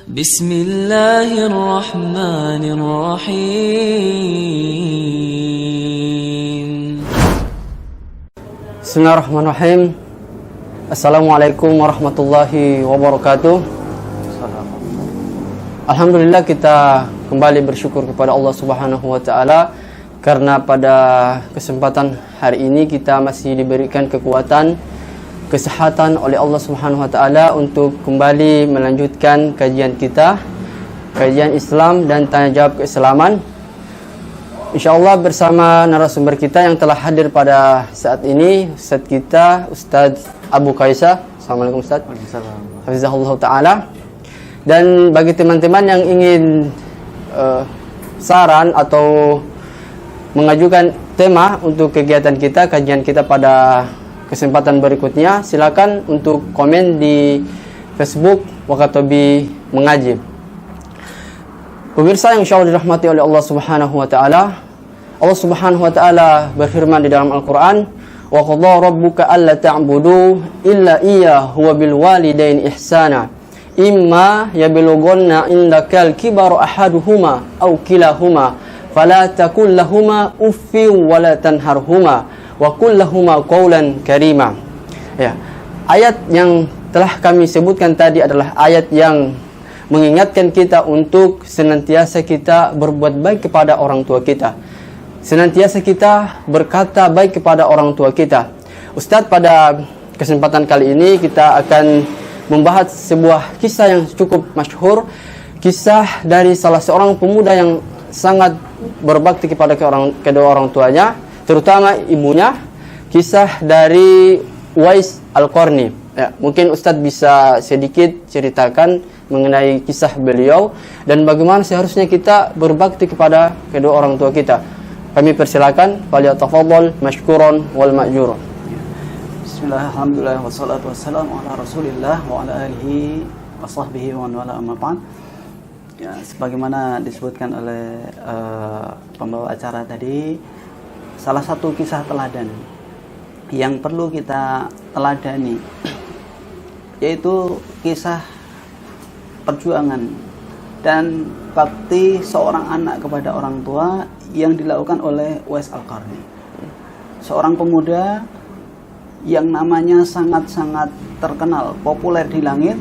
بسم الله الرحمن الرحيم. Bismillahirrahmanirrahim. Assalamualaikum warahmatullahi wabarakatuh. Alhamdulillah, kita kembali bersyukur kepada Allah Subhanahu wa taala karena pada kesempatan hari ini kita masih diberikan kekuatan, kesehatan oleh Allah Subhanahu wa taala untuk kembali melanjutkan kajian kita, kajian Islam dan tanya jawab keislaman. InsyaAllah bersama narasumber kita yang telah hadir pada saat ini, Ustaz kita, Ustaz Abu Qaisah. Assalamualaikum Ustaz. Hafizahullah ta'ala. Dan bagi teman-teman yang ingin saran atau mengajukan tema untuk kegiatan kita, kajian kita pada kesempatan berikutnya, silakan untuk komen di Facebook Wakatobi Mengaji. Pemirsa yang insyaallah dirahmati oleh Allah Subhanahu wa taala. Allah Subhanahu wa taala berfirman di dalam Al-Qur'an, "Wa qadha rabbuka alla ta'budu illa iyyahu wa bil walidaini ihsana. Imma yablughanna indakal kibaru ahaduhuma aw kilahuma fala taqul lahumā uffin wa la tanharhumā wa qul lahumā qawlan karīmā." Ya, ayat yang telah kami sebutkan tadi adalah ayat yang mengingatkan kita untuk senantiasa kita berbuat baik kepada orang tua kita. Senantiasa kita berkata baik kepada orang tua kita. Ustadz, pada kesempatan kali ini kita akan membahas sebuah kisah yang cukup masyhur, kisah dari salah seorang pemuda yang sangat berbakti kepada kedua orang tuanya, terutama ibunya. Kisah dari Uwais Al-Qarni. Ya, mungkin Ustadz bisa sedikit ceritakan mengenai kisah beliau dan bagaimana seharusnya kita berbakti kepada kedua orang tua kita. Kami persilakan, falyatafadhal mashkuran wal ma'jur. Bismillah, alhamdulillah, wassalatu wassalamu ala rasulillah wa ala alihi wa sahbihi wa wala amma ba'd. Ya, sebagaimana disebutkan oleh pembawa acara tadi, salah satu kisah teladan yang perlu kita teladani yaitu kisah perjuangan dan bakti seorang anak kepada orang tua yang dilakukan oleh Uwais Al-Qarni, seorang pemuda yang namanya sangat-sangat terkenal, populer di langit,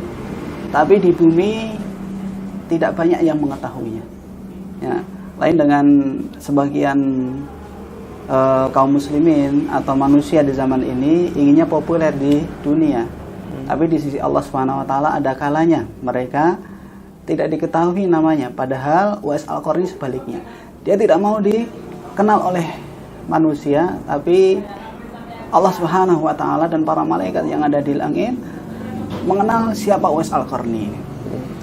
tapi di bumi tidak banyak yang mengetahuinya. Ya, lain dengan sebagian kaum muslimin atau manusia di zaman ini inginnya populer di dunia, tapi di sisi Allah Subhanahu wa taala ada kalanya mereka tidak diketahui namanya. Padahal Uwais Al-Qarni sebaliknya, dia tidak mau dikenal oleh manusia, tapi Allah Subhanahu wa taala dan para malaikat yang ada di langit mengenal siapa Uwais Al-Qarni.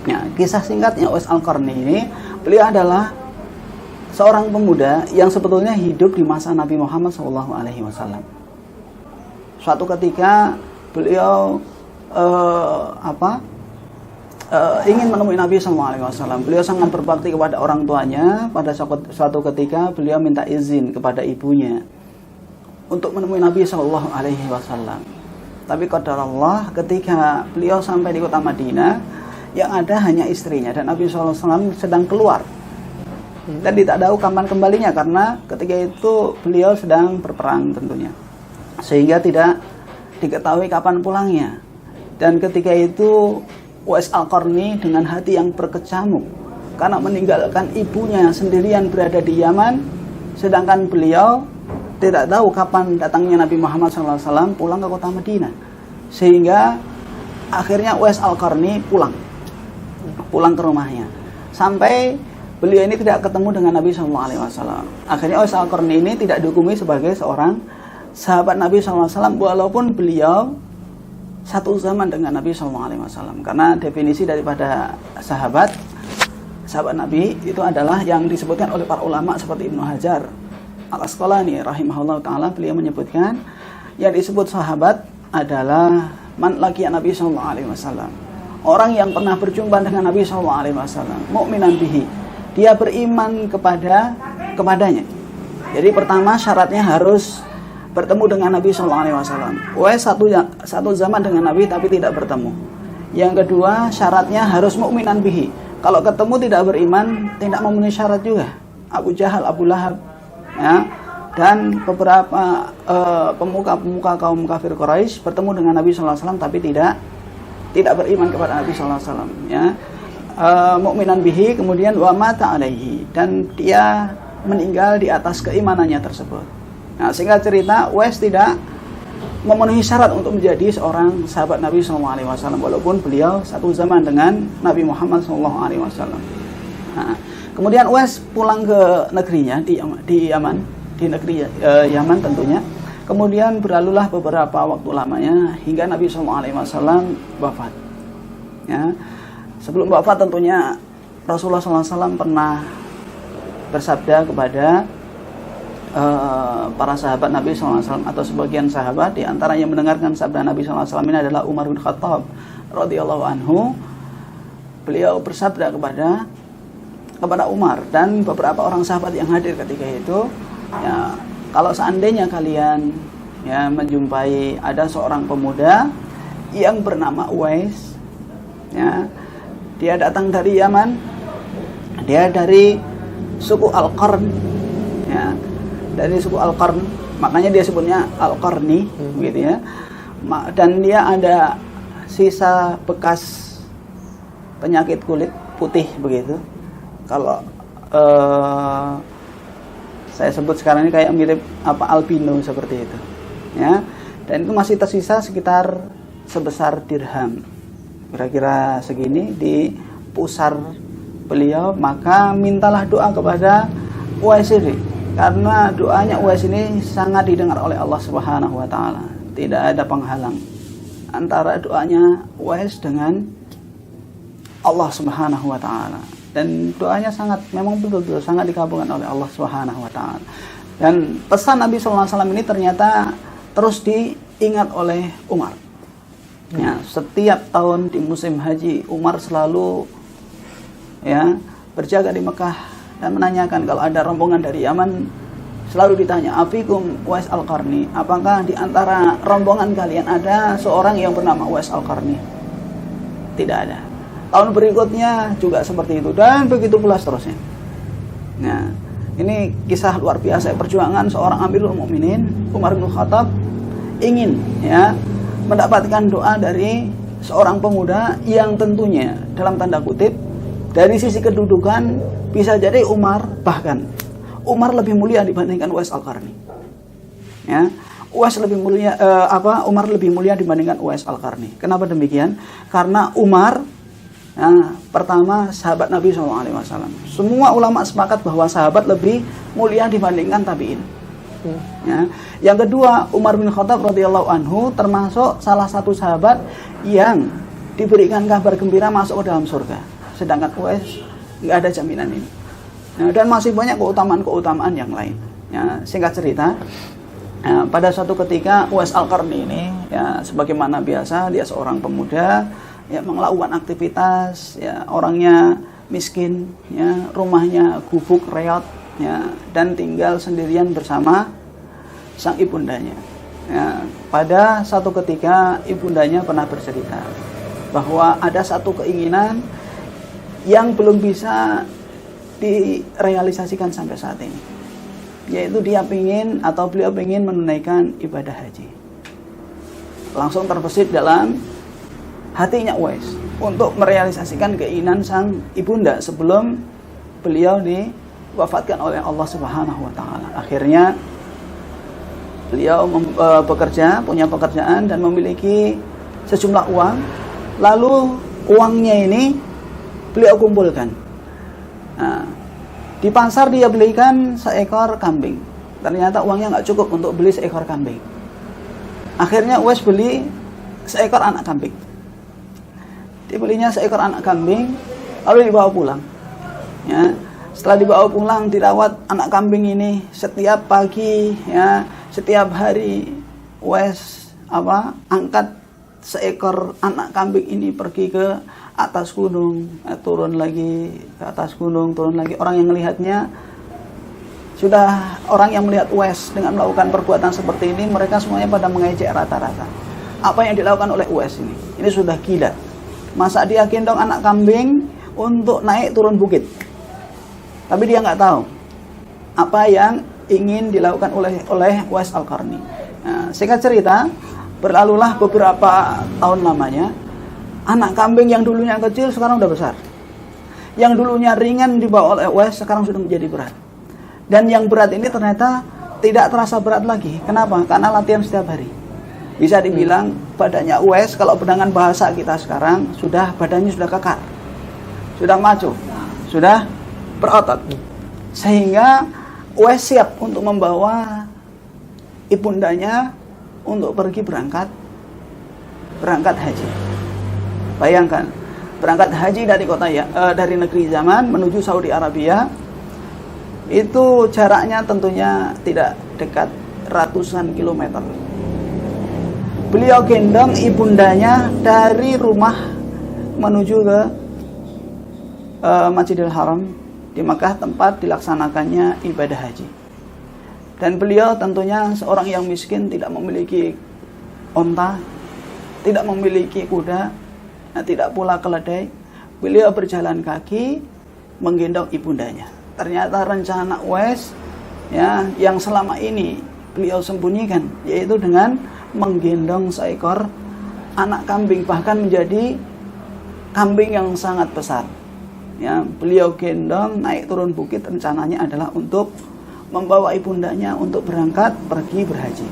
Ya, kisah singkatnya Uwais Al-Qarni ini, beliau adalah seorang pemuda yang sebetulnya hidup di masa Nabi Muhammad SAW. Suatu ketika beliau ingin menemui Nabi SAW. Beliau sangat berbakti kepada orang tuanya. Pada suatu ketika beliau minta izin kepada ibunya untuk menemui Nabi SAW. Tapi qadarullah, ketika beliau sampai di kota Madinah, yang ada hanya istrinya dan Nabi SAW sedang keluar dan tidak tahu kapan kembalinya, karena ketika itu beliau sedang berperang tentunya, sehingga tidak diketahui kapan pulangnya. Dan ketika itu Uwais Al-Qarni dengan hati yang berkecamuk karena meninggalkan ibunya sendirian berada di Yaman, sedangkan beliau tidak tahu kapan datangnya Nabi Muhammad SAW pulang ke kota Madinah. Sehingga akhirnya Uwais Al-Qarni pulang ke rumahnya, sampai beliau ini tidak ketemu dengan Nabi SAW. Akhirnya Uwais Al-Qarni ini tidak dihukumi sebagai seorang sahabat Nabi SAW, walaupun beliau satu zaman dengan Nabi SAW. Karena definisi daripada sahabat Nabi itu adalah yang disebutkan oleh para ulama seperti Ibnu Hajar Al-Asqalani rahimahullah ta'ala. Beliau menyebutkan yang disebut sahabat adalah man laqiya Nabi SAW, orang yang pernah berjumpa dengan Nabi SAW, mu'minan bihi, dia beriman kepadanya. Jadi pertama syaratnya harus bertemu dengan Nabi SAW. Uwais satu zaman dengan Nabi tapi tidak bertemu. Yang kedua, syaratnya harus mukminan bihi. Kalau ketemu tidak beriman, tidak memenuhi syarat juga. Abu Jahal, Abu Lahab, ya, dan beberapa pemuka-pemuka kaum kafir Quraisy bertemu dengan Nabi sallallahu alaihi wasallam tapi tidak beriman kepada Nabi sallallahu alaihi wasallam, ya. Mukminan bihi, kemudian wa mata alaihi, dan dia meninggal di atas keimanannya tersebut. Nah, singkat cerita, Uwais tidak memenuhi syarat untuk menjadi seorang sahabat Nabi SAW, walaupun beliau satu zaman dengan Nabi Muhammad SAW. Nah, kemudian Uwais pulang ke negerinya di Yaman, di negeri Yaman tentunya. Kemudian berlalulah beberapa waktu lamanya hingga Nabi SAW wafat. Ya, sebelum wafat tentunya Rasulullah SAW pernah bersabda kepada para sahabat Nabi SAW atau sebagian sahabat, di antara yang mendengarkan sabda Nabi SAW ini adalah Umar bin Khattab radhiyallahu anhu. Beliau bersabda kepada Umar dan beberapa orang sahabat yang hadir ketika itu, ya, kalau seandainya kalian, ya, menjumpai ada seorang pemuda yang bernama Uwais, ya, dia datang dari Yaman, dia dari suku Al-Qarn, ya, dari suku Al-Qarn, makanya dia sebutnya Al-Qarni, begitu ya. Dan dia ada sisa bekas penyakit kulit putih begitu. Kalau saya sebut sekarang ini kayak mirip albino seperti itu, ya. Dan itu masih tersisa sekitar sebesar dirham, kira-kira segini di pusar beliau. Maka mintalah doa kepada Uwais ini, karena doanya Uwais ini sangat didengar oleh Allah Subhanahu wa taala. Tidak ada penghalang antara doanya Uwais dengan Allah Subhanahu wa taala. Dan doanya memang betul-betul sangat dikabulkan oleh Allah Subhanahu wa taala. Dan pesan Nabi sallallahu alaihi wasallam ini ternyata terus diingat oleh Umar. Ya, setiap tahun di musim haji Umar selalu, ya, berjaga di Mekah dan menanyakan kalau ada rombongan dari Yaman, selalu ditanya, afikum Uwais Al-Qarni, apakah di antara rombongan kalian ada seorang yang bernama Uwais Al-Qarni? Tidak ada. Tahun berikutnya juga seperti itu, dan begitu pula seterusnya. Nah, ini kisah luar biasa perjuangan seorang Amirul Mukminin Umar bin Khattab ingin, ya, mendapatkan doa dari seorang pemuda yang tentunya dalam tanda kutip dari sisi kedudukan bisa jadi Umar lebih mulia dibandingkan Uwais Al-Qarni. Ya, Umar lebih mulia dibandingkan Uwais Al-Qarni. Kenapa demikian? Karena Umar, ya, pertama sahabat Nabi SAW. Semua ulama sepakat bahwa sahabat lebih mulia dibandingkan tabi'in. Ya. Yang kedua, Umar bin Khattab radhiyallahu anhu termasuk salah satu sahabat yang diberikan kabar gembira masuk ke dalam surga. Sedangkan Uwais nggak ada jaminan ini. Ya, dan masih banyak keutamaan-keutamaan yang lain. Ya, singkat cerita, ya, pada suatu ketika Uwais Al-Qarni ini, ya, sebagaimana biasa dia seorang pemuda, ya, melakukan aktivitas, ya, orangnya miskin, ya, rumahnya gubuk reot, ya, dan tinggal sendirian bersama sang ibundanya. Ya, pada satu ketika ibundanya pernah bercerita bahwa ada satu keinginan yang belum bisa direalisasikan sampai saat ini, yaitu beliau ingin menunaikan ibadah haji. Langsung terbesit dalam hatinya Uwais untuk merealisasikan keinginan sang ibunda sebelum beliau diwafatkan oleh Allah Subhanahu wa taala. Akhirnya beliau punya pekerjaan dan memiliki sejumlah uang. Lalu uangnya ini beliau kumpulkan. Nah, di pasar dia belikan seekor kambing. Ternyata uangnya nggak cukup untuk beli seekor kambing. Akhirnya Uwais beli seekor anak kambing. Dibelinya seekor anak kambing, lalu dibawa pulang. Ya, setelah dibawa pulang, dirawat anak kambing ini setiap pagi, ya, setiap hari Uwais angkat seekor anak kambing ini pergi ke atas gunung, turun lagi ke atas gunung, turun lagi. Orang yang melihatnya, orang yang melihat Uwais dengan melakukan perbuatan seperti ini, mereka semuanya pada mengejek rata-rata. Apa yang dilakukan oleh Uwais ini sudah gila. Masa dia gendong anak kambing untuk naik turun bukit? Tapi dia nggak tahu apa yang ingin dilakukan oleh Uwais Al-Qarni. Nah, singkat cerita, berlalulah beberapa tahun lamanya, anak kambing yang dulunya kecil sekarang udah besar. Yang dulunya ringan dibawa oleh Uwais sekarang sudah menjadi berat. Dan yang berat ini ternyata tidak terasa berat lagi. Kenapa? Karena latihan setiap hari. Bisa dibilang badannya Uwais, kalau dengan bahasa kita sekarang, badannya sudah kekar, sudah maco, sudah berotot. Sehingga Uwais siap untuk membawa ibundanya untuk pergi berangkat haji. Bayangkan, berangkat haji dari negeri Yaman menuju Saudi Arabia, itu jaraknya tentunya tidak dekat, ratusan kilometer. Beliau gendong ibundanya dari rumah menuju ke Masjidil Haram di Makkah, tempat dilaksanakannya ibadah haji. Dan beliau tentunya seorang yang miskin, tidak memiliki onta, tidak memiliki kuda, tidak pula keledai. Beliau berjalan kaki menggendong ibundanya. Ternyata rencana Uwais yang selama ini beliau sembunyikan, yaitu dengan menggendong seekor anak kambing, bahkan menjadi kambing yang sangat besar. Beliau gendong naik turun bukit, rencananya adalah untuk membawa ibundanya untuk berangkat pergi berhaji.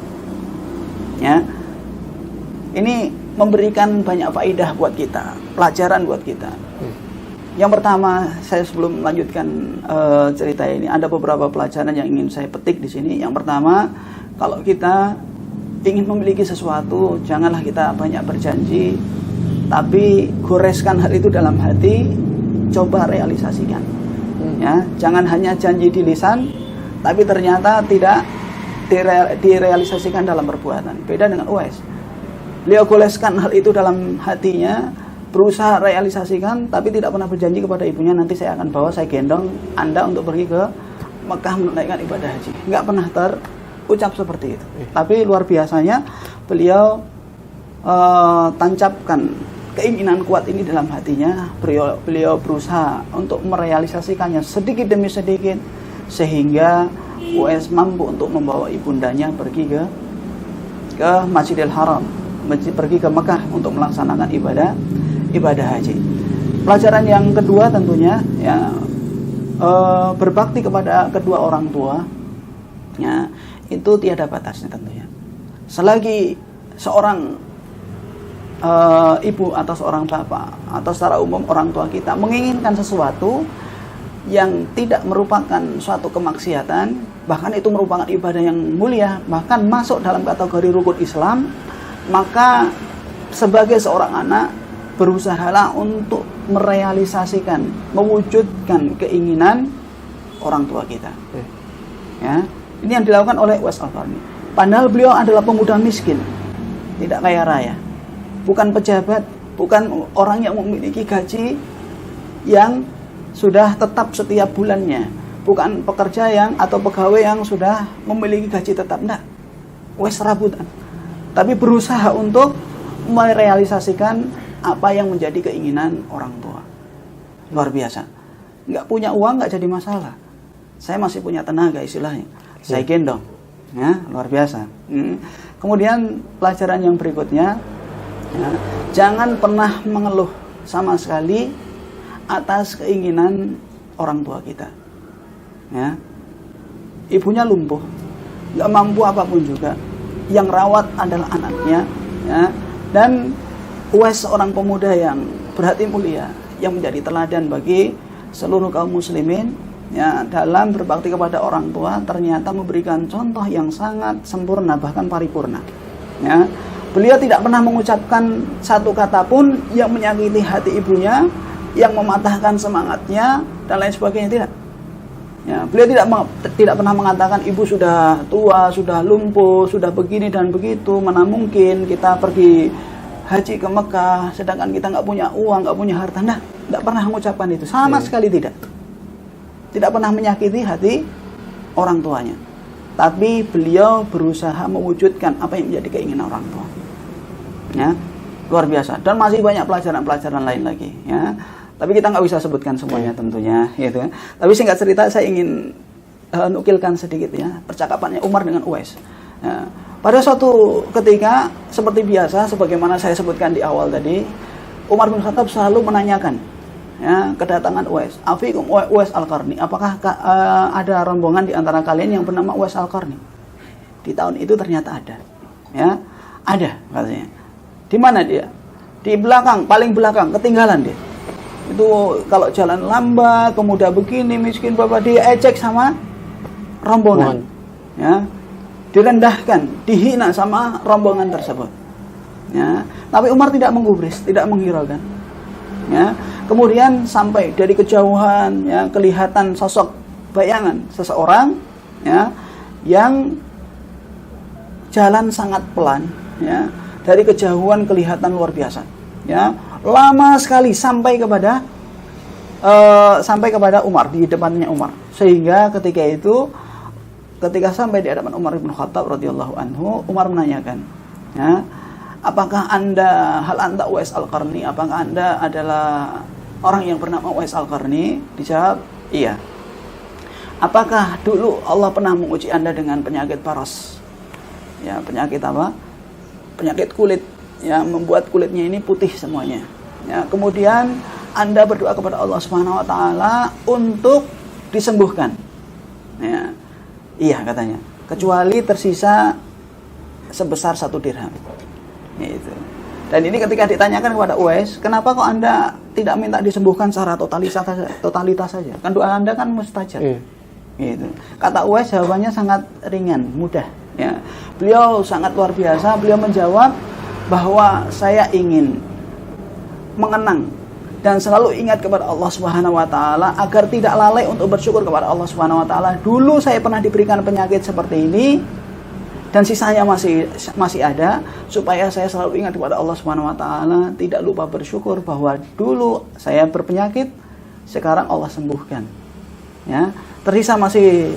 Ini memberikan banyak faedah buat kita, pelajaran buat kita. Yang pertama, saya sebelum melanjutkan cerita ini, ada beberapa pelajaran yang ingin saya petik di sini. Yang pertama, kalau kita ingin memiliki sesuatu, janganlah kita banyak berjanji, tapi goreskan hal itu dalam hati, coba realisasikan. Jangan hanya janji di lisan, tapi ternyata tidak direalisasikan dalam perbuatan. Beda dengan Uwais. Beliau goreskan hal itu dalam hatinya, berusaha realisasikan, tapi tidak pernah berjanji kepada ibunya, nanti saya akan bawa, saya gendong Anda untuk pergi ke Mekah menunaikan ibadah haji. Nggak pernah terucap seperti itu. Tapi luar biasanya beliau tancapkan keinginan kuat ini dalam hatinya. Beliau berusaha untuk merealisasikannya sedikit demi sedikit, sehingga Uwais mampu untuk membawa ibundanya pergi ke Masjidil Haram, pergi ke Mekah untuk melaksanakan ibadah haji. Pelajaran yang kedua tentunya berbakti kepada kedua orang tua, itu tiada batasnya tentunya. Selagi seorang ibu atau seorang bapak atau secara umum orang tua kita menginginkan sesuatu yang tidak merupakan suatu kemaksiatan, bahkan itu merupakan ibadah yang mulia, bahkan masuk dalam kategori rukun Islam, maka sebagai seorang anak berusahalah untuk merealisasikan, mewujudkan keinginan orang tua kita. Ini yang dilakukan oleh Uwais Al-Qarni. Padahal beliau adalah pemuda miskin, tidak kaya raya, bukan pejabat, bukan orang yang memiliki gaji yang sudah tetap setiap bulannya, bukan pekerja atau pegawai yang sudah memiliki gaji tetap. Enggak, Uwais serabutan, tapi berusaha untuk merealisasikan apa yang menjadi keinginan orang tua. Luar biasa. Nggak punya uang nggak jadi masalah, saya masih punya tenaga istilahnya, saya gendong. Luar biasa. Kemudian pelajaran yang berikutnya, jangan pernah mengeluh sama sekali atas keinginan orang tua kita. Ibunya lumpuh, nggak mampu apapun juga, yang rawat adalah anaknya. Dan Uwais seorang pemuda yang berhati mulia, yang menjadi teladan bagi seluruh kaum muslimin, dalam berbakti kepada orang tua, ternyata memberikan contoh yang sangat sempurna, bahkan paripurna. Beliau tidak pernah mengucapkan satu kata pun yang menyakiti hati ibunya, yang mematahkan semangatnya dan lain sebagainya, tidak. Beliau tidak pernah mengatakan ibu sudah tua, sudah lumpuh, sudah begini dan begitu, mana mungkin kita pergi haji ke Mekah sedangkan kita nggak punya uang, nggak punya harta. Nggak pernah mengucapkan itu, sama sekali tidak. Tidak pernah menyakiti hati orang tuanya, tapi beliau berusaha mewujudkan apa yang menjadi keinginan orang tua. luar biasa. Dan masih banyak pelajaran-pelajaran lain lagi, ya. Tapi kita nggak bisa sebutkan semuanya tentunya, gitu. Tapi singkat cerita saya ingin nukilkan sedikit ya percakapannya Umar dengan Uwais. Ya. Pada suatu ketika seperti biasa, sebagaimana saya sebutkan di awal tadi, Umar bin Khattab selalu menanyakan, ya, kedatangan Uwais. Afikum Uwais Al-Qarni. Apakah ada rombongan di antara kalian yang bernama Uwais Al-Qarni? Di tahun itu ternyata ada, ya, ada katanya. Di mana dia? Di belakang, paling belakang, ketinggalan dia. Itu kalau jalan lambat, pemuda begini, miskin bapak, dia ejek sama rombongan, ya, direndahkan, dihina sama rombongan tersebut, ya. Tapi Umar tidak menggubris, tidak menghiraukan, ya. Kemudian sampai dari kejauhan, ya, kelihatan sosok bayangan seseorang, ya, yang jalan sangat pelan, ya. Dari kejauhan kelihatan luar biasa, ya, lama sekali sampai kepada Umar, di depannya Umar, sehingga ketika sampai di hadapan Umar bin Khattab radhiyallahu anhu, Umar menanyakan, ya, apakah hal anta Uwais Al-Qarni? Apakah anda adalah orang yang bernama Uwais Al-Qarni? Dijawab, iya. Apakah dulu Allah pernah menguji anda dengan penyakit paras? Ya, penyakit apa? Penyakit kulit, yang membuat kulitnya ini putih semuanya. Ya, kemudian anda berdoa kepada Allah Subhanahu Wa Taala untuk disembuhkan. Ya. Iya katanya, kecuali tersisa sebesar 1 dirham. Itu. Dan ini ketika ditanyakan kepada Uwais, kenapa kok anda tidak minta disembuhkan secara totalitas saja? Kan doa anda kan mustajab. Gitu. Kata Uwais jawabannya sangat ringan, mudah. Ya. Beliau sangat luar biasa. Beliau menjawab bahwa saya ingin mengenang dan selalu ingat kepada Allah Subhanahu wa taala agar tidak lalai untuk bersyukur kepada Allah Subhanahu wa taala. Dulu saya pernah diberikan penyakit seperti ini dan sisanya masih ada, supaya saya selalu ingat kepada Allah Subhanahu wa taala, tidak lupa bersyukur bahwa dulu saya berpenyakit, sekarang Allah sembuhkan. Ya, tersisa masih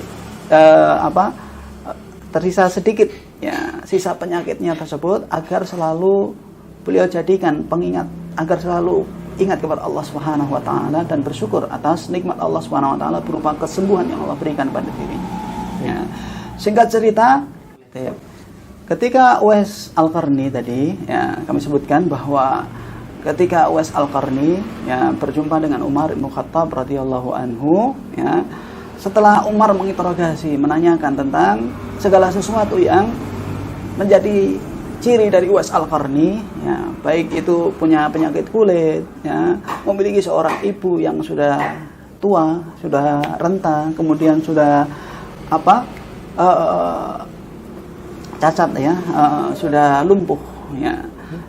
tersisa sedikit, ya, sisa penyakitnya tersebut, agar selalu beliau jadikan pengingat, agar selalu ingat kepada Allah Subhanahu wa taala dan bersyukur atas nikmat Allah Subhanahu wa taala berupa kesembuhan yang Allah berikan pada dirinya. Ya. Singkat cerita, ketika Uwais Al-Qarni tadi, ya, kami sebutkan bahwa ketika Uwais Al-Qarni, ya, berjumpa dengan Umar bin Khattab radhiyallahu anhu, ya, setelah Umar menginterogasi, menanyakan tentang segala sesuatu yang menjadi ciri dari Uwais Al-Qarni, ya, baik itu punya penyakit kulit, ya, memiliki seorang ibu yang sudah tua, sudah renta, kemudian sudah cacat, ya, sudah lumpuh, ya.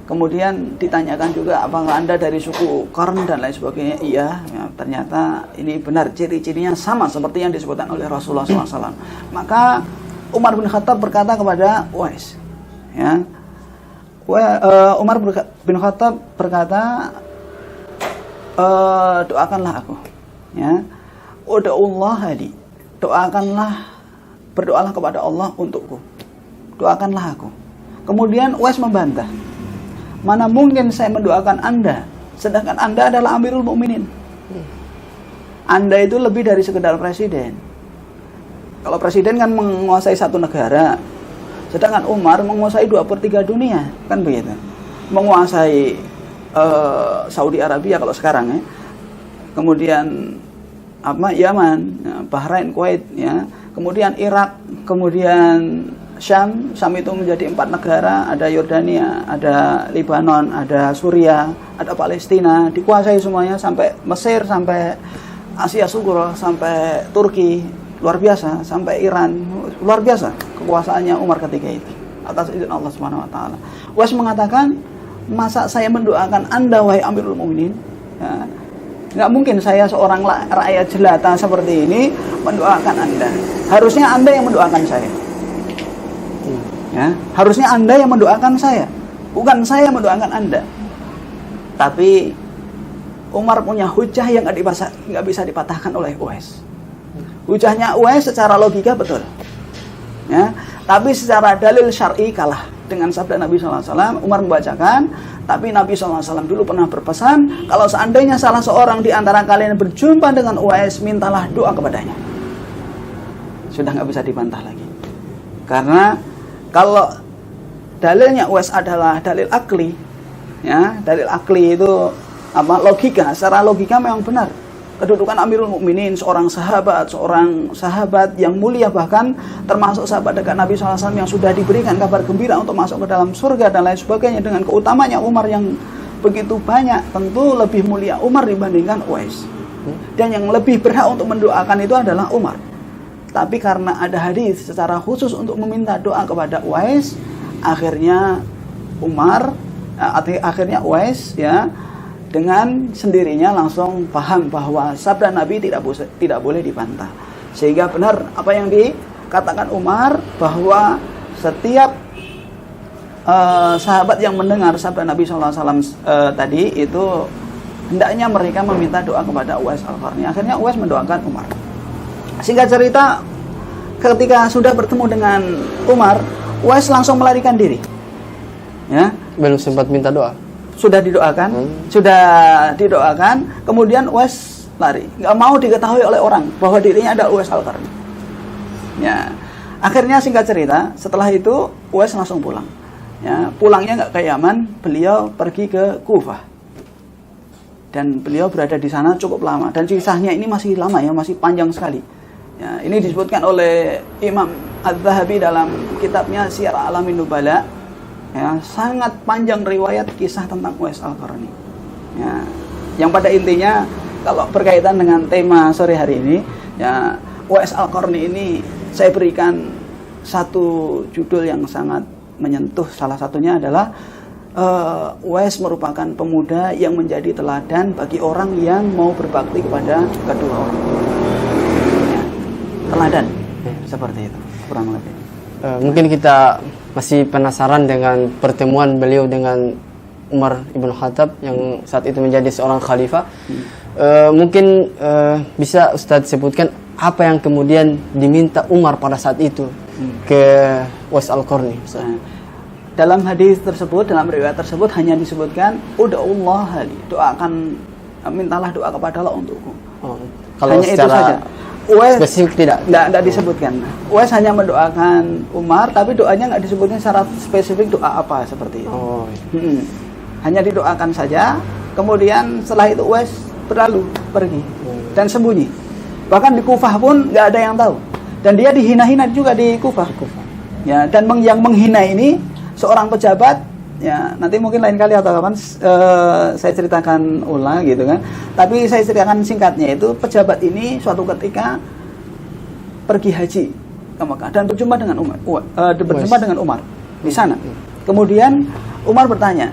Kemudian ditanyakan juga apakah anda dari suku Qarn dan lain sebagainya. Iya, ya, ternyata ini benar, ciri-cirinya sama seperti yang disebutkan oleh Rasulullah SAW. Maka Umar bin Khattab berkata kepada Uwais, ya, Umar bin Khattab berkata, doakanlah aku, ya, ud'ullah li, berdoalah kepada Allah untukku, doakanlah aku. Kemudian Uwais membantah, mana mungkin saya mendoakan anda, sedangkan anda adalah Amirul Mukminin. Anda itu lebih dari sekedar presiden. Kalau presiden kan menguasai satu negara, sedangkan Umar menguasai 2/3 dunia, kan begitu. Menguasai Saudi Arabia kalau sekarang, ya. Kemudian Yaman, ya, Bahrain, Kuwait, ya. Kemudian Irak, kemudian Syam itu menjadi 4 negara, ada Yordania, ada Lebanon, ada Suriah, ada Palestina, dikuasai semuanya, sampai Mesir, sampai Asia Sugro, sampai Turki, luar biasa, sampai Iran, luar biasa kekuasaannya Umar ketika itu atas izin Allah Subhanahu wa taala. Uwais mengatakan, masa saya mendoakan anda wahai Amirul Mukminin? Ya, nggak mungkin saya seorang rakyat jelata seperti ini mendoakan anda. Harusnya anda yang mendoakan saya. Ya, harusnya anda yang mendoakan saya, bukan saya yang mendoakan anda. Tapi Umar punya hujah yang nggak bisa dipatahkan oleh Uwais. Hujahnya Uwais secara logika betul, ya, tapi secara dalil syar'i kalah dengan sabda Nabi SAW. Umar membacakan, tapi Nabi SAW dulu pernah berpesan, kalau seandainya salah seorang di antara kalian berjumpa dengan Uwais, mintalah doa kepadanya. Sudah nggak bisa dibantah lagi. Karena kalau dalilnya Uwais adalah dalil akli, ya, dalil akli itu logika, secara logika memang benar. Kedudukan Amirul Mukminin, seorang sahabat yang mulia, bahkan termasuk sahabat dekat Nabi SAW yang sudah diberikan kabar gembira untuk masuk ke dalam surga dan lain sebagainya, dengan keutamanya Umar yang begitu banyak, tentu lebih mulia Umar dibandingkan Uwais. Dan yang lebih berhak untuk mendoakan itu adalah Umar. Tapi karena ada hadis secara khusus untuk meminta doa kepada Uwais, akhirnya Uwais, ya, dengan sendirinya langsung paham bahwa sabda Nabi tidak boleh dibantah. Sehingga benar apa yang dikatakan Umar, bahwa setiap sahabat yang mendengar sabda Nabi SAW tadi itu hendaknya mereka meminta doa kepada Uwais Al-Qarni. Akhirnya Uwais mendoakan Umar. Singkat cerita, ketika sudah bertemu dengan Umar, Uwais langsung melarikan diri. Ya, belum sempat minta doa. Sudah didoakan, kemudian Uwais lari, nggak mau diketahui oleh orang bahwa dirinya ada Uwais Al-Qarni. Ya, akhirnya singkat cerita, setelah itu Uwais langsung pulang. Ya, pulangnya nggak ke Yaman, beliau pergi ke Kufah. Dan beliau berada di sana cukup lama. Dan kisahnya ini masih lama, ya, masih panjang sekali. Ya, ini disebutkan oleh Imam Az-Zahabi dalam kitabnya Syiar A'lamin Nubala. Ya, sangat panjang riwayat kisah tentang Uwais Al-Qarni. Ya, yang pada intinya kalau berkaitan dengan tema sore hari ini, ya, Uwais Al-Qarni ini saya berikan satu judul yang sangat menyentuh. Salah satunya adalah Uwais merupakan pemuda yang menjadi teladan bagi orang yang mau berbakti kepada kedua orang tua. Ya, teladan, seperti itu kurang lebih. Mungkin kita masih penasaran dengan pertemuan beliau dengan Umar ibn Khattab yang saat itu menjadi seorang khalifah. Mungkin bisa Ustadz sebutkan apa yang kemudian diminta Umar pada saat itu ke Uwais Al-Qarni. Dalam hadis tersebut, dalam riwayat tersebut hanya disebutkan ud'ullah li, mintalah doa kepada Allah untukku. Kalau hanya itu saja. Uwais spesifik tidak disebutkan. Uwais hanya mendoakan Umar, tapi doanya nggak disebutkan secara spesifik doa apa seperti itu. Hanya didoakan saja. Kemudian setelah itu Uwais pergi dan sembunyi. Bahkan di Kufah pun nggak ada yang tahu. Dan dia dihina-hina juga di Kufah. Ya, dan yang menghina ini seorang pejabat. Ya, nanti mungkin lain kali atau kapan saya ceritakan ulang gitu kan. Tapi saya ceritakan singkatnya, itu pejabat ini suatu ketika pergi haji ke Mekah dan berjumpa dengan Umar di sana. Kemudian Umar bertanya,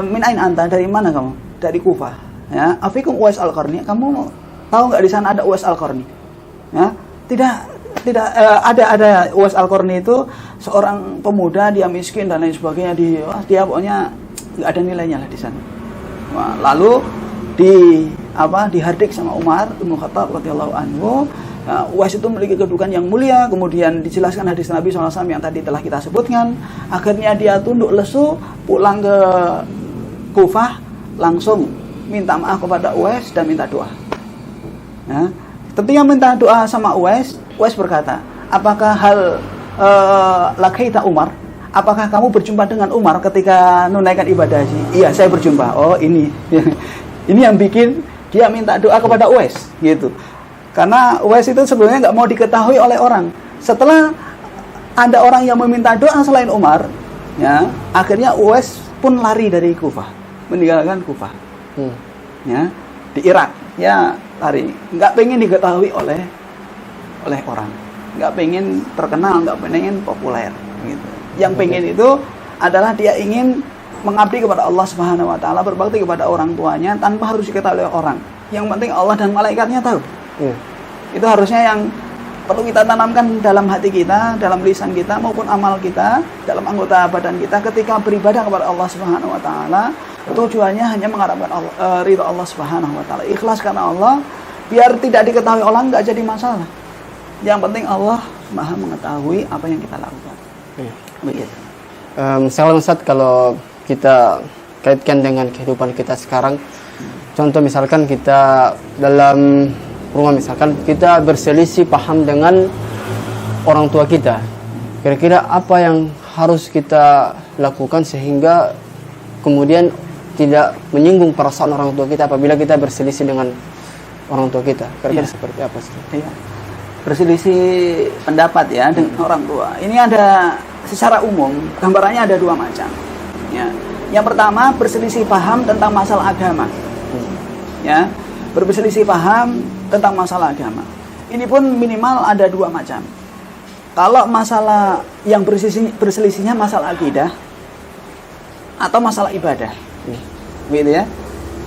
"Min ain anta? Dari mana kamu?" "Dari Kufah." Ya, "Afikum Uwais Al-Qarni? Kamu tahu nggak di sana ada Uwais Al-Qarni?" Ya, tidak ada. Uwais Al-Qarni itu seorang pemuda, dia miskin dan lain sebagainya, dia pokoknya nggak ada nilainya lah di sana. Nah, lalu dihardik sama Umar bin Khattab radhiyallahu anhu. Nah, Uwais itu memiliki kedudukan yang mulia. Kemudian dijelaskan hadis Nabi SAW yang tadi telah kita sebutkan. Akhirnya dia tunduk lesu, pulang ke Kufah, langsung minta maaf kepada Uwais dan minta doa. Nah, ketika minta doa sama Uwais berkata, "Apakah lakaita Umar? Apakah kamu berjumpa dengan Umar ketika menunaikan ibadah haji?" "Iya, saya berjumpa." "Oh, ini." Ini yang bikin dia minta doa kepada Uwais gitu. Karena Uwais itu sebelumnya nggak mau diketahui oleh orang. Setelah ada orang yang meminta doa selain Umar, ya, akhirnya Uwais pun lari dari Kufah, meninggalkan Kufah. Ya, di Irak, ya, lari. Nggak pengen diketahui oleh orang, nggak pengen terkenal, nggak pengen populer gitu. Yang pengen itu adalah dia ingin mengabdi kepada Allah Subhanahu wa taala, berbakti kepada orang tuanya tanpa harus diketahui oleh orang. Yang penting Allah dan malaikatnya tahu. Itu harusnya yang perlu kita tanamkan dalam hati kita, dalam lisan kita maupun amal kita, dalam anggota badan kita ketika beribadah kepada Allah Subhanahu wa taala. Tujuannya hanya mengharapkan ridha Allah Subhanahu wa taala. Ikhlas karena Allah, biar tidak diketahui orang, nggak jadi masalah. Yang penting Allah Maha mengetahui apa yang kita lakukan. Begitu. Misalnya Ustaz, kalau kita kaitkan dengan kehidupan kita sekarang, contoh misalkan kita dalam rumah, misalkan kita berselisih paham dengan orang tua kita, kira-kira apa yang harus kita lakukan sehingga kemudian tidak menyinggung perasaan orang tua kita apabila kita berselisih dengan orang tua kita, kira-kira seperti apa sih? Iya. Berselisih pendapat ya dengan orang tua. Ini ada secara umum gambarannya ada dua macam. Ya. Yang pertama, berselisih paham tentang masalah agama. Ya, berselisih paham tentang masalah agama. Ini pun minimal ada dua macam. Kalau masalah yang berselisihnya masalah akidah atau masalah ibadah, gitu ya.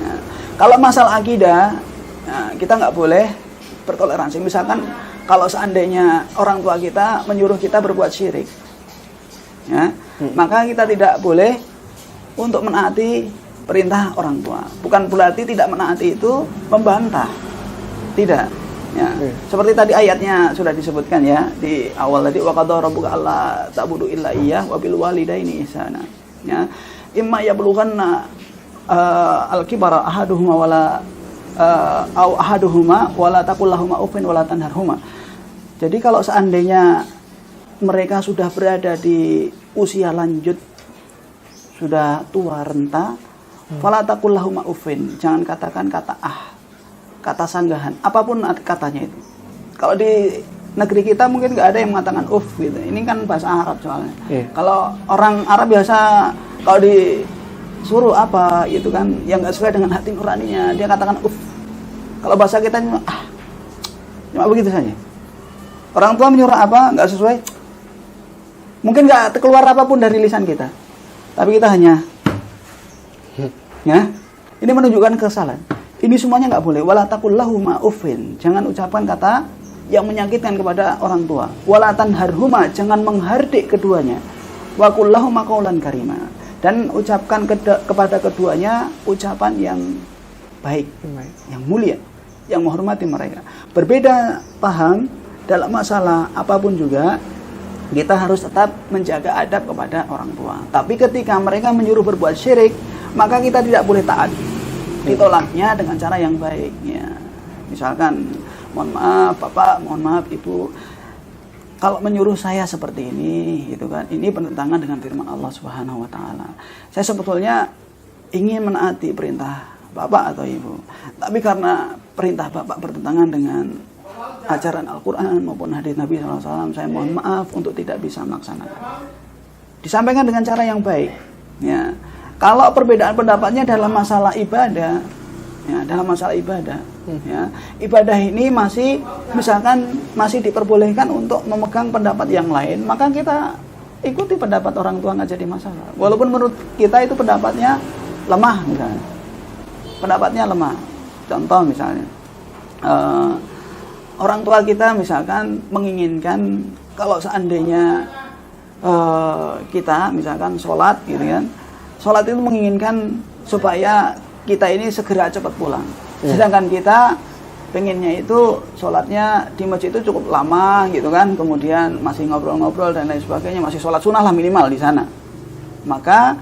Nah, kalau masalah akidah, kita nggak boleh bertoleransi. Misalkan kalau seandainya orang tua kita menyuruh kita berbuat syirik, ya, maka kita tidak boleh untuk menaati perintah orang tua. Bukan berarti tidak menaati itu membantah, tidak. Ya, seperti tadi ayatnya sudah disebutkan ya di awal tadi, wa qadara rabbuka alla ta'budu illa iyyah wa bil walidaini ihsana. Ya, imma yablughanna al-kibara ahaduhuma wala au ahaduhuma wala taqul lahumu uffin wala tanharhuma. Jadi kalau seandainya mereka sudah berada di usia lanjut, sudah tua renta, fala taqul lahumu uffin, jangan katakan kata kata sanggahan, apapun katanya itu. Kalau di negeri kita mungkin nggak ada yang mengatakan uff gitu. Ini kan bahasa Arab soalnya. Kalau orang Arab biasa kalau disuruh apa gitu kan, yang nggak sesuai dengan hati nuraninya, dia katakan uff. Kalau bahasa kita cuma begitu saja. Orang tua menyuruh apa nggak sesuai, mungkin nggak keluar apapun dari lisan kita, tapi kita hanya ya. Ini menunjukkan kesalahan. Ini semuanya nggak boleh. Wala taqul lahumu uffin, jangan ucapkan kata yang menyakitkan kepada orang tua. Wala tanharhuma, jangan menghardik keduanya. Wa qul lahumu qaulan karima, dan ucapkan kepada keduanya ucapan yang baik, yang mulia, yang menghormati mereka. Berbeda paham dalam masalah apapun juga, kita harus tetap menjaga adab kepada orang tua. Tapi ketika mereka menyuruh berbuat syirik, maka kita tidak boleh taat. Ditolaknya dengan cara yang baik ya. Misalkan, mohon maaf Bapak, mohon maaf Ibu, kalau menyuruh saya seperti ini gitu kan, ini bertentangan dengan firman Allah Subhanahu wa taala. Saya sebetulnya ingin menaati perintah Bapak atau Ibu, tapi karena perintah Bapak bertentangan dengan ajaran Al-Qur'an maupun hadis Nabi SAW, saya mohon maaf untuk tidak bisa melaksanakan. Disampaikan dengan cara yang baik ya. Kalau perbedaan pendapatnya dalam masalah ibadah, ya, dalam masalah ibadah, ya, ibadah ini masih, misalkan masih diperbolehkan untuk memegang pendapat yang lain, maka kita ikuti pendapat orang tua, nggak jadi masalah. Walaupun menurut kita itu pendapatnya lemah, misalnya, pendapatnya lemah. Contoh misalnya, orang tua kita misalkan menginginkan kalau seandainya kita misalkan sholat, gitu kan. Sholat itu menginginkan supaya kita ini segera cepat pulang. Sedangkan kita pengennya itu sholatnya di masjid itu cukup lama gitu kan. Kemudian masih ngobrol-ngobrol dan lain sebagainya. Masih sholat sunnah lah minimal di sana. Maka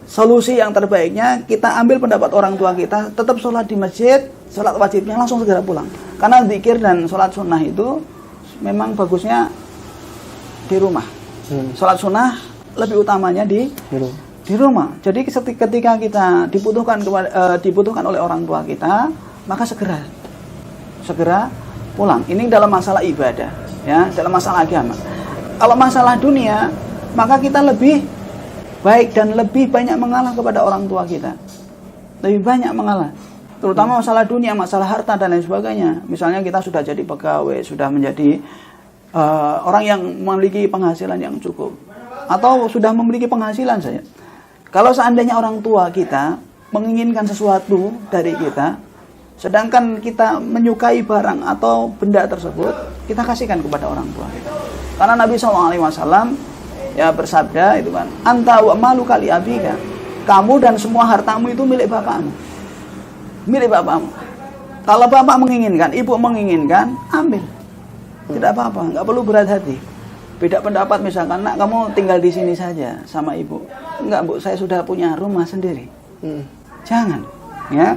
solusi yang terbaiknya kita ambil pendapat orang tua kita. Tetap sholat di masjid, sholat wajibnya langsung segera pulang. Karena zikir dan sholat sunnah itu memang bagusnya di rumah. Sholat sunnah lebih utamanya di rumah. Jadi ketika kita dibutuhkan oleh orang tua kita, maka segera pulang. Ini dalam masalah ibadah, ya, dalam masalah agama. Kalau masalah dunia, maka kita lebih baik dan lebih banyak mengalah kepada orang tua kita. Lebih banyak mengalah. Terutama masalah dunia, masalah harta dan lain sebagainya. Misalnya kita sudah jadi pegawai, sudah menjadi orang yang memiliki penghasilan yang cukup, atau sudah memiliki penghasilan saja. Kalau seandainya orang tua kita menginginkan sesuatu dari kita, sedangkan kita menyukai barang atau benda tersebut, kita kasihkan kepada orang tua kita. Karena Nabi SAW ya bersabda itu kan, anta wa maluka li abika, kamu dan semua hartamu itu milik bapakmu. Milik bapakmu. Kalau bapak menginginkan, ibu menginginkan, ambil. Tidak apa-apa, nggak perlu berat hati. beda pendapat misalkan, nak kamu tinggal di sini saja sama ibu. Enggak bu, saya sudah punya rumah sendiri. Jangan, ya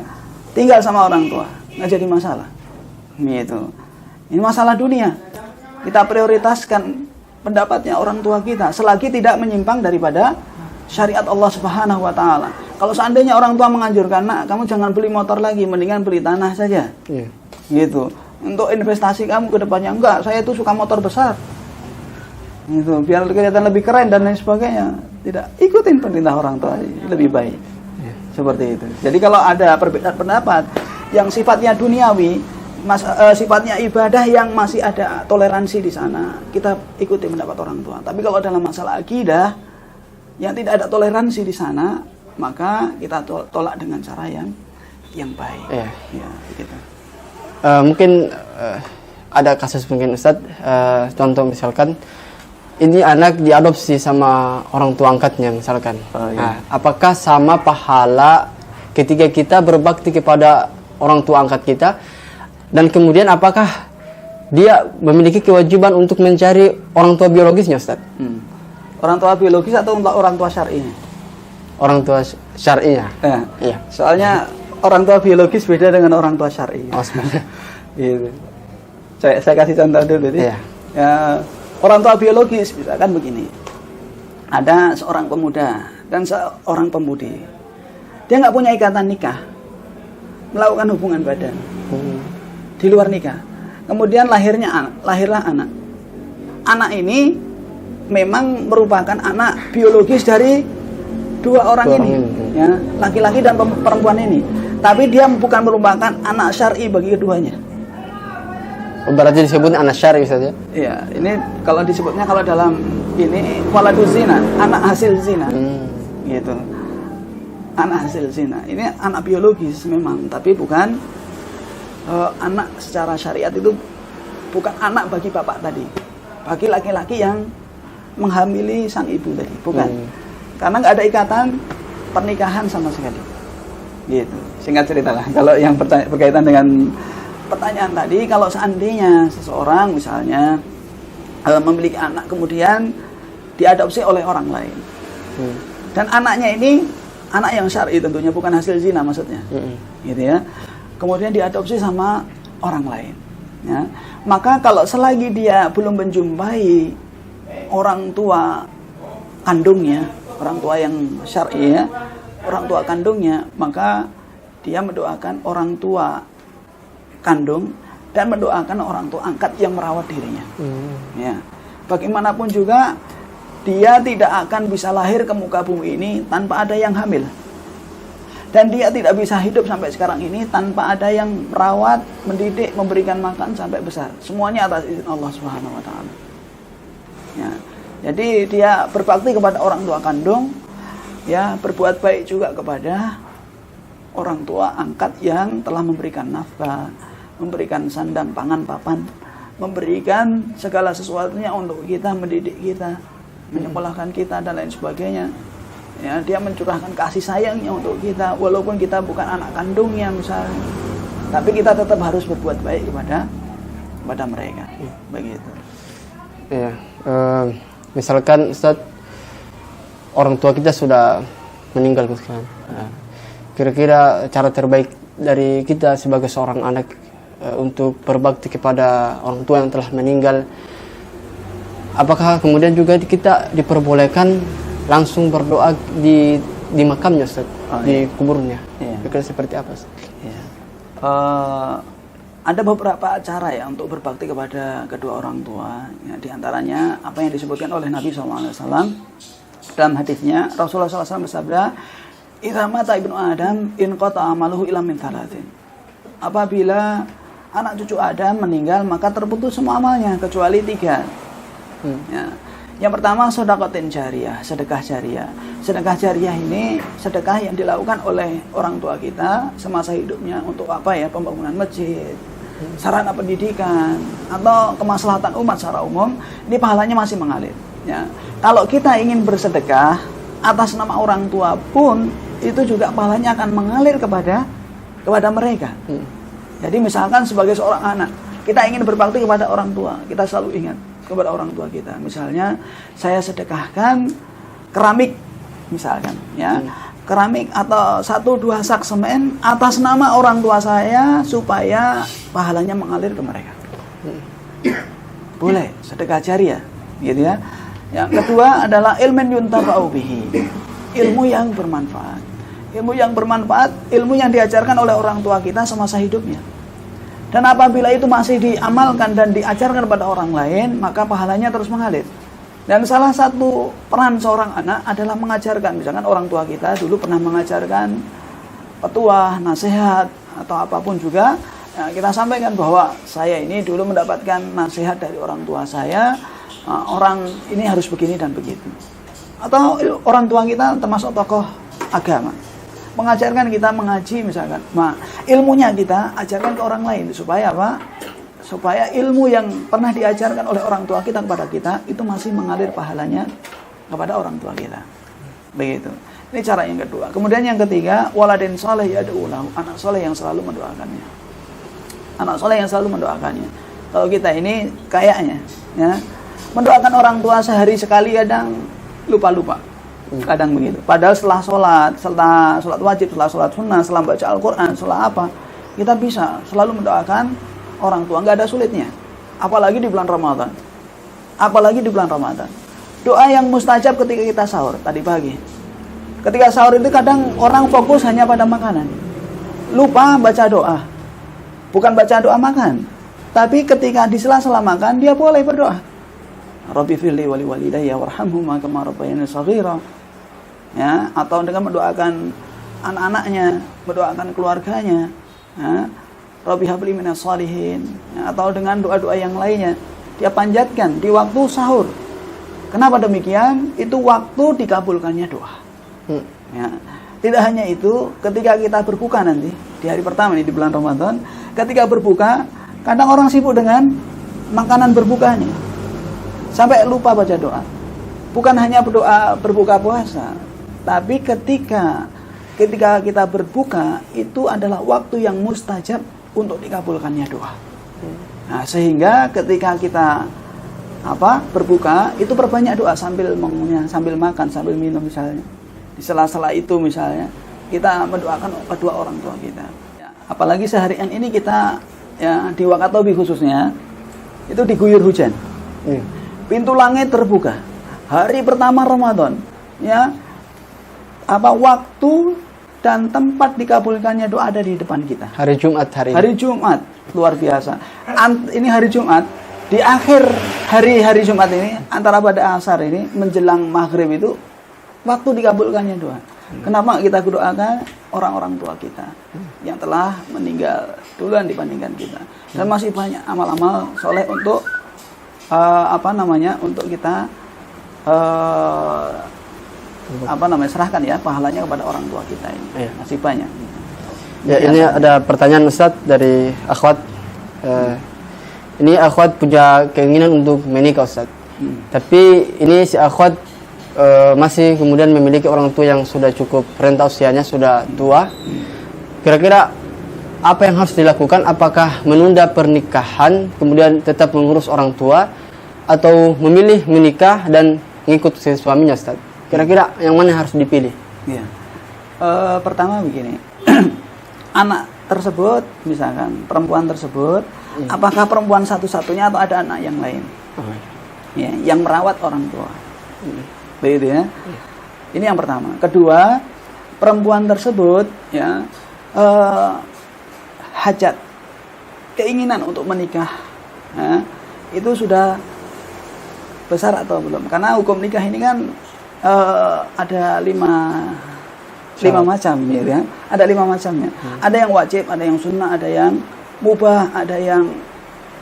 tinggal sama orang tua, nggak jadi masalah. Gitu. Ini masalah dunia. Kita prioritaskan pendapatnya orang tua kita selagi tidak menyimpang daripada syariat Allah Subhanahu wa taala. Kalau seandainya orang tua menganjurkan, nak kamu jangan beli motor lagi, mendingan beli tanah saja. Gitu. Untuk investasi kamu ke depannya, enggak, saya itu suka motor besar. Gitu, biar kelihatan lebih keren dan lain sebagainya. Tidak, ikutin perintah orang tua lebih baik. Seperti itu. Jadi kalau ada perbedaan pendapat yang sifatnya duniawi, sifatnya ibadah yang masih ada toleransi di sana, kita ikuti pendapat orang tua. Tapi kalau dalam masalah akidah yang tidak ada toleransi di sana, maka kita tolak dengan cara yang baik. Ya, gitu. Mungkin ada kasus mungkin Ustadz, contoh misalkan ini anak diadopsi sama orang tua angkatnya misalkan. Nah, apakah sama pahala ketika kita berbakti kepada orang tua angkat kita, dan kemudian apakah dia memiliki kewajiban untuk mencari orang tua biologisnya, Ustaz? Orang tua biologis atau orang tua syar'inya? Orang tua syar'inya. Iya. Soalnya orang tua biologis beda dengan orang tua syar'i. Gitu. Saya kasih contoh dulu deh. Ya, orang tua biologis misalkan begini. Ada seorang pemuda dan seorang pemudi. Dia nggak punya ikatan nikah, melakukan hubungan badan di luar nikah. Kemudian lahirlah anak. Anak ini memang merupakan anak biologis dari dua orang ini, ya, laki-laki dan perempuan ini. Tapi dia bukan merupakan anak syar'i bagi keduanya. Berarti disebutnya anak syar'i saja? Iya, ini kalau disebutnya kalau dalam ini waladuz zina, anak hasil zina, gitu. Anak hasil zina. Ini anak biologis memang, tapi bukan anak secara syariat, itu bukan anak bagi bapak tadi, bagi laki-laki yang menghamili sang ibu tadi, bukan. Karena nggak ada ikatan pernikahan sama sekali. Gitu. Singkat cerita lah. Kalau yang berkaitan dengan pertanyaan tadi, kalau seandainya seseorang misalnya memiliki anak kemudian diadopsi oleh orang lain, dan anaknya ini anak yang syar'i tentunya, bukan hasil zina maksudnya, gitu ya. Kemudian diadopsi sama orang lain, ya. Maka kalau selagi dia belum menjumpai orang tua kandungnya, orang tua yang syar'i, ya, orang tua kandungnya, maka dia mendoakan orang tua kandung dan mendoakan orang tua angkat yang merawat dirinya. Ya. Bagaimanapun juga dia tidak akan bisa lahir ke muka bumi ini tanpa ada yang hamil. Dan dia tidak bisa hidup sampai sekarang ini tanpa ada yang merawat, mendidik, memberikan makan sampai besar. Semuanya atas izin Allah Subhanahu wa taala. Ya. Jadi dia berbakti kepada orang tua kandung, ya, berbuat baik juga kepada orang tua angkat yang telah memberikan nafkah, memberikan sandang, pangan, papan, memberikan segala sesuatunya untuk kita, mendidik kita, menyekolahkan kita dan lain sebagainya. Ya, dia mencurahkan kasih sayangnya untuk kita, walaupun kita bukan anak kandungnya misalnya, tapi kita tetap harus berbuat baik kepada mereka. Begitu. Iya. Misalkan Ustaz, orang tua kita sudah meninggal sekarang. Kira-kira cara terbaik dari kita sebagai seorang anak untuk berbakti kepada orang tua yang telah meninggal, apakah kemudian juga kita diperbolehkan langsung berdoa di makamnya, Ustaz, di kuburnya? Kira-kira seperti apa, Ustaz? Ada beberapa cara ya untuk berbakti kepada kedua orang tua. Ya, di antaranya apa yang disebutkan oleh Nabi SAW dalam hadisnya. Rasulullah SAW bersabda, "Idza mata ibnu Adam inqata amaluhu illa min thalathin." Apabila anak cucu Adam meninggal, maka terputus semua amalnya kecuali 3. Ya. Yang pertama, sedekatin jariyah, sedekah jariyah. Sedekah jariyah ini sedekah yang dilakukan oleh orang tua kita semasa hidupnya untuk apa ya? Pembangunan masjid, sarana pendidikan, atau kemaslahatan umat secara umum. Ini pahalanya masih mengalir. Ya. Kalau kita ingin bersedekah atas nama orang tua pun, itu juga pahalanya akan mengalir kepada mereka. Jadi misalkan sebagai seorang anak, kita ingin berbakti kepada orang tua, kita selalu ingat kepada orang tua kita. Misalnya saya sedekahkan keramik misalkan ya. Keramik atau 1-2 sak semen atas nama orang tua saya supaya pahalanya mengalir ke mereka. Boleh, sedekah jariah, gitu ya. Yang kedua adalah ilmun yuntafa'u bihi. Ilmu yang bermanfaat. Ilmu yang bermanfaat, ilmu yang diajarkan oleh orang tua kita semasa hidupnya. Dan apabila itu masih diamalkan dan diajarkan kepada orang lain, maka pahalanya terus mengalir. Dan salah satu peran seorang anak adalah mengajarkan. Misalkan orang tua kita dulu pernah mengajarkan petuah, nasihat, atau apapun juga. Ya, kita sampaikan bahwa saya ini dulu mendapatkan nasihat dari orang tua saya. Orang ini harus begini dan begitu. Atau orang tua kita termasuk tokoh agama. Mengajarkan kita mengaji misalkan. Nah, ilmunya kita ajarkan ke orang lain. Supaya apa? Supaya ilmu yang pernah diajarkan oleh orang tua kita kepada kita itu masih mengalir pahalanya kepada orang tua kita. Begitu. Ini cara yang kedua. Kemudian yang ketiga, waladin soleh yad'u lahu, anak soleh yang selalu mendoakannya. Anak soleh yang selalu mendoakannya. Kalau kita ini kayaknya ya, mendoakan orang tua sehari sekali kadang lupa-lupa. Kadang begitu. Padahal setelah sholat wajib, setelah sholat sunnah, setelah baca Al-Quran, setelah apa, kita bisa selalu mendoakan orang tua, nggak ada sulitnya. Apalagi di bulan Ramadan. Apalagi di bulan Ramadan. Doa yang mustajab ketika kita sahur tadi pagi. Ketika sahur itu kadang orang fokus hanya pada makanan. Lupa baca doa. Bukan baca doa makan. Tapi ketika di sela-sela makan, dia boleh berdoa. Rabbi firli wali walidayya warhamhuma kama rabbayani shaghira. Ya, atau dengan mendoakan anak-anaknya, mendoakan keluarganya. Ya. Rabbi habli minas shalihin, atau dengan doa-doa yang lainnya dia panjatkan di waktu sahur. Kenapa demikian? Itu waktu dikabulkannya doa. Ya. Tidak hanya itu, ketika kita berbuka nanti di hari pertama ini di bulan Ramadan, ketika berbuka, kadang orang sibuk dengan makanan berbukanya sampai lupa baca doa. Bukan hanya berdoa berbuka puasa, tapi ketika kita berbuka itu adalah waktu yang mustajab untuk dikabulkannya doa. Nah, sehingga ketika kita berbuka itu perbanyak doa sambil mengunyah, sambil makan, sambil minum misalnya. Di sela-sela itu misalnya kita mendoakan kedua orang tua kita. Ya, apalagi seharian ini kita ya di Wakatobi khususnya itu diguyur hujan. Pintu langit terbuka. Hari pertama Ramadan, ya. Waktu dan tempat dikabulkannya doa ada di depan kita. Hari Jumat Hari Jumat, luar biasa. Ini hari Jumat, di akhir hari Jumat ini, antara pada asar ini, menjelang maghrib itu, waktu dikabulkannya doa. Kenapa kita doakan orang-orang tua kita yang telah meninggal duluan dibandingkan kita. Dan masih banyak amal-amal soleh untuk untuk kita serahkan ya pahalanya kepada orang tua kita ini. Iya. Masih banyak. Ya, ini ada pertanyaan Ustaz dari akhwat. Ini akhwat punya keinginan untuk menikah Ustaz. Tapi ini si akhwat masih kemudian memiliki orang tua yang sudah cukup renta usianya, sudah tua. Kira-kira apa yang harus dilakukan? Apakah menunda pernikahan kemudian tetap mengurus orang tua, atau memilih menikah dan mengikut si suaminya Ustaz? Kira-kira yang mana harus dipilih? Ya. Pertama begini, anak tersebut, misalkan perempuan tersebut, apakah perempuan satu-satunya atau ada anak yang lain? Ya, yang merawat orang tua. Begitu ya. Ini yang pertama. Kedua, perempuan tersebut ya hajat, keinginan untuk menikah, ya, itu sudah besar atau belum? Karena hukum nikah ini kan ada lima macam gitu ya. Ada 5 macamnya. Ada yang wajib, ada yang sunnah, ada yang mubah, ada yang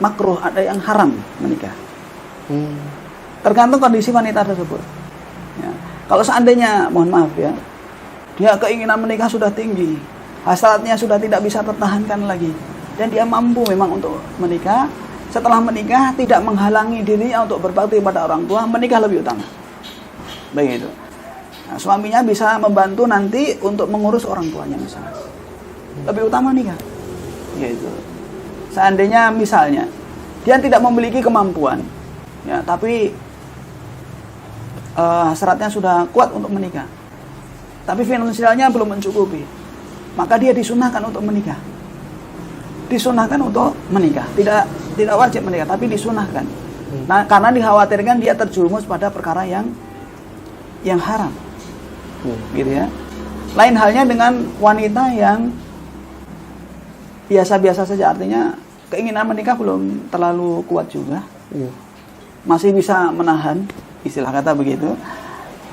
makruh, ada yang haram menikah. Tergantung kondisi wanita tersebut. Ya. Kalau seandainya, mohon maaf ya, dia keinginan menikah sudah tinggi, hasratnya sudah tidak bisa tertahankan lagi, dan dia mampu memang untuk menikah. Setelah menikah tidak menghalangi dirinya untuk berbakti kepada orang tua, menikah lebih utama. Begitu. Nah, suaminya bisa membantu nanti untuk mengurus orang tuanya misalnya. Lebih utama nikah. Gitu. Seandainya misalnya dia tidak memiliki kemampuan ya, tapi syaratnya sudah kuat untuk menikah, tapi finansialnya belum mencukupi, maka dia disunahkan untuk menikah. Disunahkan untuk menikah, tidak wajib menikah, tapi disunahkan. Nah, karena dikhawatirkan dia terjerumus pada perkara yang haram, gitu ya. Lain halnya dengan wanita yang biasa-biasa saja, artinya keinginan menikah belum terlalu kuat juga, masih bisa menahan, istilah kata begitu.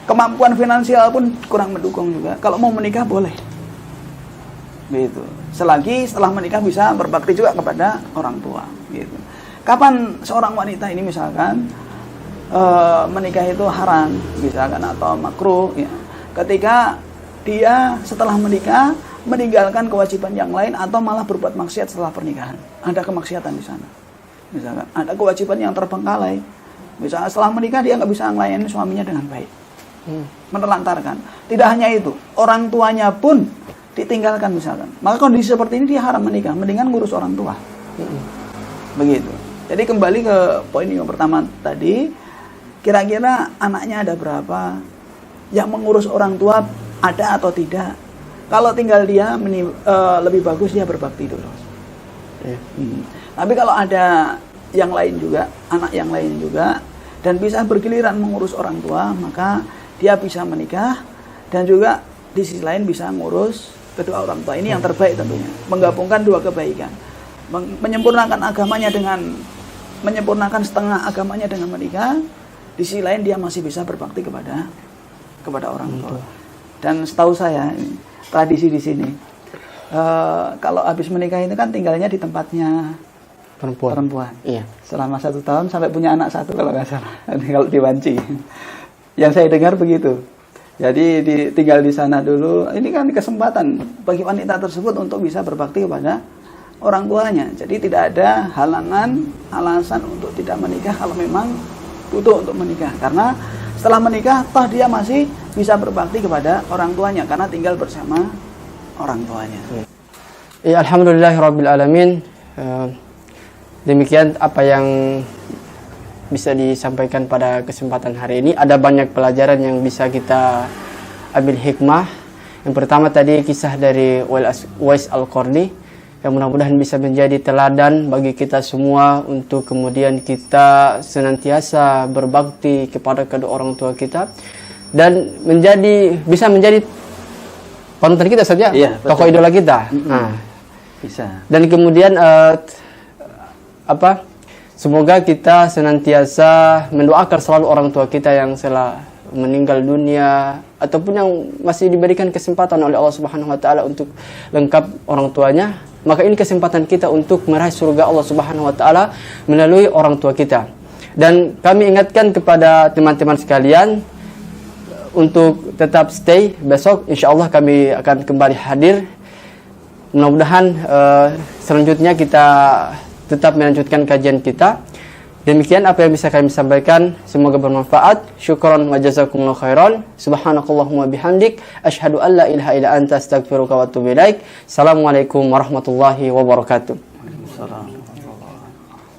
Kemampuan finansial pun kurang mendukung juga. Kalau mau menikah boleh, gitu. Selagi setelah menikah bisa berbakti juga kepada orang tua, gitu. Kapan seorang wanita ini misalkan menikah itu haram, misalkan, atau makruh, ya, ketika dia setelah menikah meninggalkan kewajiban yang lain atau malah berbuat maksiat setelah pernikahan. Ada kemaksiatan di sana. Misalkan ada kewajiban yang terbengkalai. Misalnya setelah menikah dia nggak bisa melayani suaminya dengan baik. Menelantarkan. Tidak hanya itu, orang tuanya pun ditinggalkan misalkan. Maka kondisi seperti ini dia haram menikah, mendingan ngurus orang tua. Begitu. Jadi kembali ke poin yang pertama tadi, kira-kira anaknya ada berapa, yang mengurus orang tua ada atau tidak. Kalau tinggal dia lebih bagus dia berbakti dulu. Tapi kalau ada yang lain juga, anak yang lain juga, dan bisa bergiliran mengurus orang tua, maka dia bisa menikah dan juga di sisi lain bisa ngurus kedua orang tua. Ini yang terbaik tentunya, menggabungkan dua kebaikan, menyempurnakan agamanya dengan menyempurnakan setengah agamanya dengan menikah, di sisi lain dia masih bisa berbakti kepada orang tua. Dan setahu saya tradisi di sini, kalau habis menikah itu kan tinggalnya di tempatnya perempuan. Iya. Selama 1 tahun sampai punya anak 1 kalau nggak salah. Kalau di Wanci, yang saya dengar begitu. Jadi tinggal di sana dulu. Ini kan kesempatan bagi wanita tersebut untuk bisa berbakti kepada orang tuanya. Jadi tidak ada alasan untuk tidak menikah kalau memang butuh untuk menikah. Karena setelah menikah, toh dia masih bisa berbakti kepada orang tuanya karena tinggal bersama orang tuanya. Ya, alhamdulillahirabbil alamin. Demikian apa yang bisa disampaikan pada kesempatan hari ini. Ada banyak pelajaran yang bisa kita ambil hikmah. Yang pertama tadi kisah dari Uwais Al-Qarni, yang mudah-mudahan bisa menjadi teladan bagi kita semua untuk kemudian kita senantiasa berbakti kepada kedua orang tua kita dan bisa menjadi panutan kita saja, tokoh idola kita. Nah, bisa. Dan kemudian semoga kita senantiasa mendoakan selalu orang tua kita yang telah meninggal dunia ataupun yang masih diberikan kesempatan oleh Allah Subhanahu wa taala untuk lengkap orang tuanya. Maka ini kesempatan kita untuk meraih surga Allah Subhanahu wa taala melalui orang tua kita. Dan kami ingatkan kepada teman-teman sekalian untuk tetap stay. Besok insyaallah kami akan kembali hadir. Mudah-mudahan selanjutnya kita tetap melanjutkan kajian kita. Demikian apa yang bisa kami sampaikan, semoga bermanfaat. Syukran wa jazakumullahu khairan. Subhanakallahumma bihamdik asyhadu an la ilaha illa anta astaghfiruka wa atubu ilaik. Assalamualaikum warahmatullahi wabarakatuh. Waalaikumsalam.